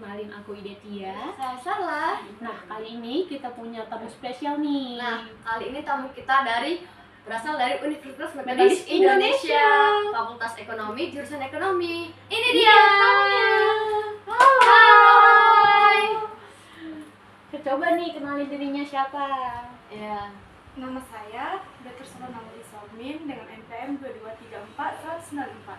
kenalin aku Idetia. Saya Sarla. Nah, kali ini kita punya tamu spesial nih. Nah, kali ini tamu kita berasal dari Universitas Medis Metodis Indonesia. Indonesia, Fakultas Ekonomi, jurusan Ekonomi. Ini Iya, dia tamunya. Hai. Coba nih kenalin dirinya siapa? Ya. Nama saya Dr. Salma Somin dengan NPM 2234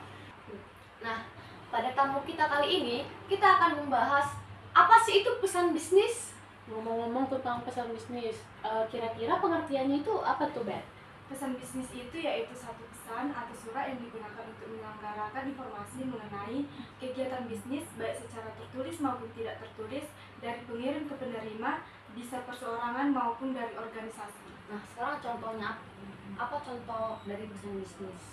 Nah, pada tamu kita kali ini kita akan membahas apa sih itu pesan bisnis. Ngomong-ngomang tentang pesan bisnis, kira-kira pengertiannya itu apa tuh, Bet? Pesan bisnis itu yaitu satu pesan atau surat yang digunakan untuk menyelenggarakan informasi mengenai kegiatan bisnis baik secara tertulis maupun tidak tertulis dari pengirim ke penerima, bisa perseorangan maupun dari organisasi. Nah, sekarang contohnya apa contoh dari pesan bisnis?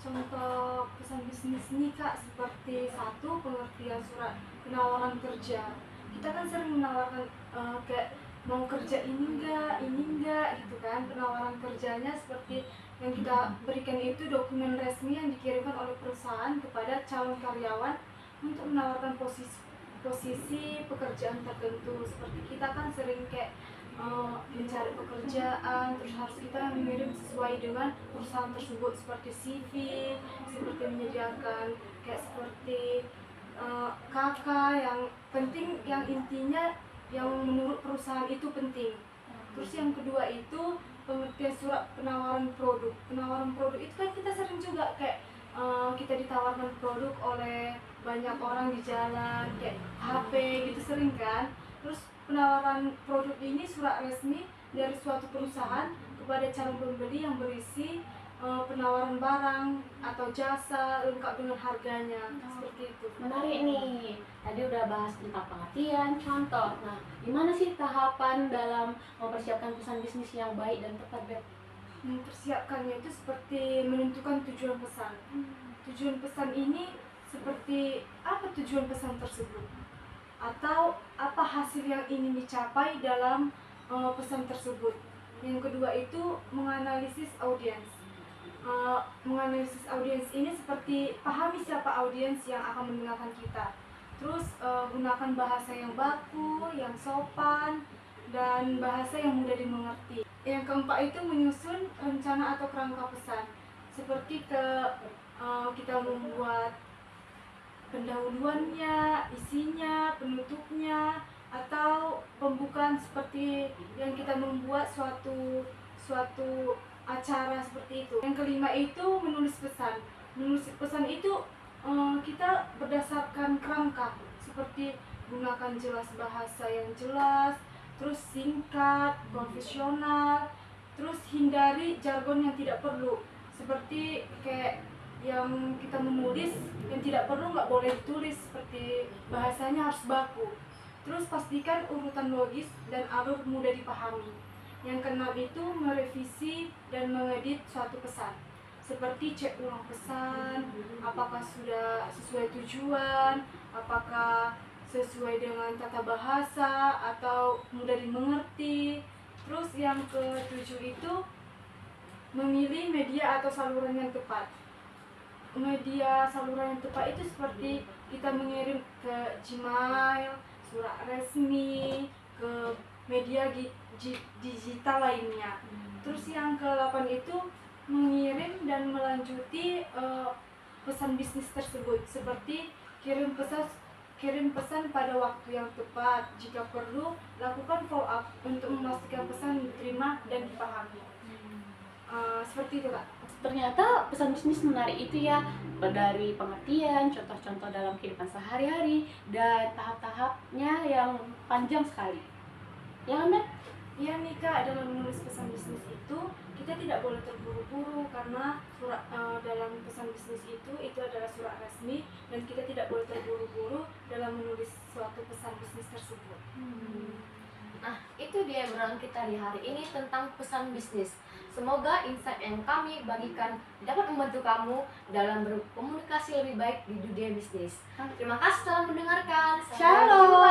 Contoh pesan bisnis nih Kak, seperti satu, pengertian surat penawaran kerja. Kita kan sering menawarkan kayak mau kerja ini enggak gitu kan. Penawaran kerjanya seperti yang kita berikan itu dokumen resmi yang dikirimkan oleh perusahaan kepada calon karyawan untuk menawarkan posisi pekerjaan tertentu. Seperti kita kan sering kayak mencari pekerjaan, terus harus kita mengirim sesuai dengan perusahaan tersebut, seperti CV, seperti menyediakan kayak seperti KK yang penting, yang intinya yang menurut perusahaan itu penting. Terus yang kedua itu pengertian surat penawaran produk. Penawaran produk itu kan kita sering juga kayak kita ditawarkan produk oleh banyak orang di jalan, kayak HP gitu sering kan. Terus penawaran produk ini surat resmi dari suatu perusahaan kepada calon pembeli yang berisi penawaran barang atau jasa lengkap dengan harganya, seperti itu. Menarik nih. Tadi udah bahas tentang pengertian, contoh. Nah, gimana sih tahapan dalam mempersiapkan pesan bisnis yang baik dan tepat, Bet? Mempersiapkannya itu seperti menentukan tujuan pesan. Tujuan pesan ini seperti apa tujuan pesan tersebut? Atau apa hasil yang ingin dicapai dalam pesan tersebut. Yang kedua itu menganalisis audiens. Menganalisis audiens ini seperti pahami siapa audiens yang akan mendengarkan kita. Terus gunakan bahasa yang baku, yang sopan, dan bahasa yang mudah dimengerti. Yang keempat itu menyusun rencana atau kerangka pesan. Seperti kita membuat pendahuluannya, isinya, penutupnya, atau pembukaan seperti yang kita membuat suatu acara seperti itu. Yang kelima itu menulis pesan. Menulis pesan itu kita berdasarkan kerangka, seperti gunakan jelas bahasa yang jelas, terus singkat, profesional, terus hindari jargon yang tidak perlu, seperti kayak yang kita menulis yang tidak perlu nggak boleh ditulis, seperti bahasanya harus baku. Terus pastikan urutan logis dan alur mudah dipahami. Yang keenam itu merevisi dan mengedit suatu pesan, seperti cek ulang pesan, apakah sudah sesuai tujuan, apakah sesuai dengan tata bahasa atau mudah dimengerti. Terus yang ketujuh itu memilih media atau saluran yang tepat. Media saluran yang tepat itu seperti kita mengirim ke Gmail, surat resmi, ke media digital lainnya. Terus yang ke-8 itu mengirim dan melanjuti pesan bisnis tersebut, seperti kirim pesan pada waktu yang tepat. Jika perlu, lakukan follow up untuk memastikan pesan diterima dan dipahami. Seperti itu, Kak. Ternyata pesan bisnis menarik itu ya, dari pengertian, contoh-contoh dalam kehidupan sehari-hari, dan tahap-tahapnya yang panjang sekali. Ya kan, Bet? Iya nih Kak, dalam menulis pesan bisnis itu kita tidak boleh terburu-buru, karena dalam pesan bisnis itu adalah surat resmi dan kita tidak boleh terburu-buru dalam menulis suatu pesan bisnis tersebut. Nah, itu dia obrolan kita di hari ini tentang pesan bisnis. Semoga insight yang kami bagikan dapat membantu kamu dalam berkomunikasi lebih baik di dunia bisnis. Terima kasih telah mendengarkan. Shalom.